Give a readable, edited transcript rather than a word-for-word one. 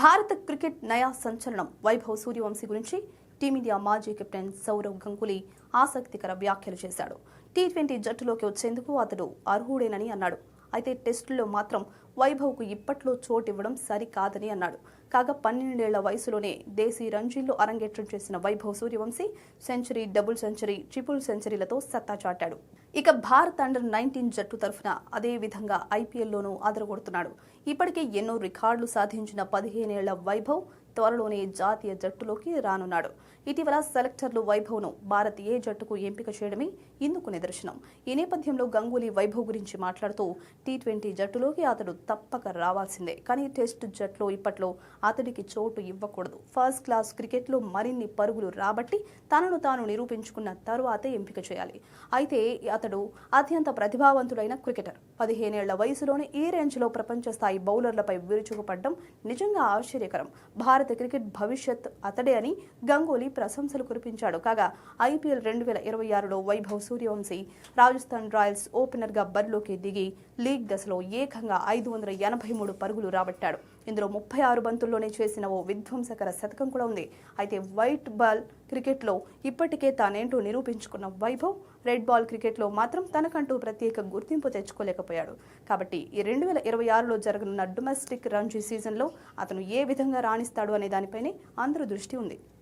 భారత క్రికెట్ నయా సంచలనం వైభవ్ సూర్యవంశీ గురించి టీమిండియా మాజీ కెప్టెన్ సౌరవ్ గంగూలీ ఆసక్తికర వ్యాఖ్యలు చేశాడు. టీ20 జట్టులోకి వచ్చేందుకు అతడు అర్హుడేనని అన్నాడు. అయితే టెస్టుల్లో మాత్రం వైభవ్కు ఇప్పట్లో చోటివ్వడం సరికాదని అన్నాడు. కాగా 12 ఏళ్ల వయసులోనే దేశీ రంజీల్లో అరంగేట్రం చేసిన Vaibhav Suryavanshi century, double century, triple సెంచరీలతో సత్తా చాటాడు. ఇక భారత్ అండర్-19 జట్టు తరఫున అదే విధంగా ఐపీఎల్లోనూ అదరగొడుతున్నాడు. ఇప్పటికే ఎన్నో రికార్డులు సాధించిన 15 ఏళ్ల వైభవ్ త్వరలోనే జాతీయ జట్టులోకి రానున్నాడు. ఇటీవల సెలెక్టర్లు వైభవ్ను భారత్ ఏ జట్టుకు ఎంపిక చేయడమే ఇందుకు నిదర్శనం. ఈ నేపథ్యంలో గంగూలీ వైభవ్ గురించి మాట్లాడుతూ టీ20 జట్టులోకి అతడు తప్పక రావాల్సిందే, కానీ టెస్ట్ జట్టులో ఇప్పట్లో అతడికి చోటు ఇవ్వకూడదు. ఫస్ట్ క్లాస్ క్రికెట్లో మరిన్ని పరుగులు రాబట్టి తనను తాను నిరూపించుకున్న తరువాతే ఎంపిక చేయాలి. అయితే అతడు అత్యంత ప్రతిభావంతుడైన క్రికెటర్. 15 ఏళ్ల వయసులోనే ఈ రేంజ్లో ప్రపంచ స్థాయి బౌలర్లపై విరుచుకుపడడం నిజంగా ఆశ్చర్యకరం. భారత క్రికెట్ భవిష్యత్ అతడే అని గంగూలీ ప్రశంసలు కురిపించాడు. కాగా ఐపీఎల్ 2026లో వైభవ్ సూర్యవంశీ రాజస్థాన్ రాయల్స్ ఓపెనర్గా బరిలోకి దిగి లీగ్ దశలో ఏకంగా 583 పరుగులు రాబట్టాడు. ఇందులో 36 బంతుల్లోనే చేసిన ఓ విధ్వంసకర శతకం కూడా ఉంది. అయితే వైట్ బాల్ క్రికెట్లో ఇప్పటికే తానేంటో నిరూపించుకున్న వైభవ్ రెడ్ బాల్ క్రికెట్లో మాత్రం తనకంటూ ప్రత్యేక గుర్తింపు తెచ్చుకోలేకపోయాడు. కాబట్టి ఈ 2026లో జరగనున్న డొమెస్టిక్ రంజీ సీజన్లో అతను ఏ విధంగా రాణిస్తాడు అనే దానిపైనే అందరూ దృష్టి ఉంది.